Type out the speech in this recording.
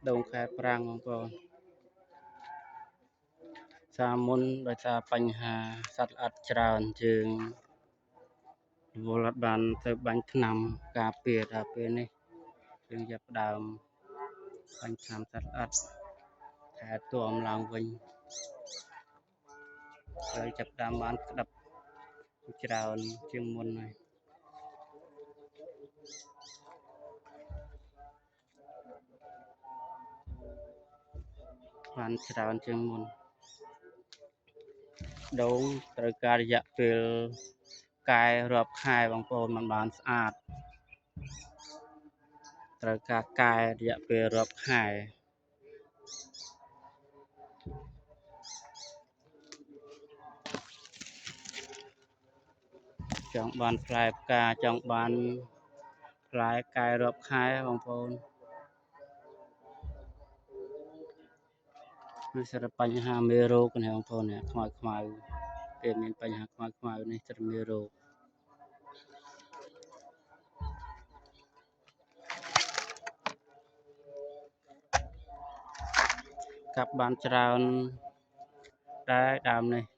ដងខែប្រាំងបងប្អូនសាមុនដោយសារបញ្ហាសត្វល្អិតច្រើនជាងវល់អត់បានទៅបាញ់ថ្នាំការពារដល់ពេលនេះយើងចាប់ផ្ដើមបាញ់ថ្នាំសត្វល្អិតថែទាំឡើងវិញហើយចាប់ផ្ដើមបានក្តាប់ច្រើនជាងមុនហើយបានច្រើនជាងមុនដូងត្រូវការរយៈពេលកែរាប់ខែបងប្អូនមិនបានស្អាតត្រូវការកែរយៈពេលរាប់ខែចង់បានផ្លែផ្កាចង់បានផ្លែកែរាប់ខែបងប្អូនមានសារបញ្ហាមេរោគនេះបងប្អូននេះខ្មៅពេលមានបញ្ហាខ្មៅនេះត្រូវមេរោគកាប់បានច្រើនតែដើមនេះ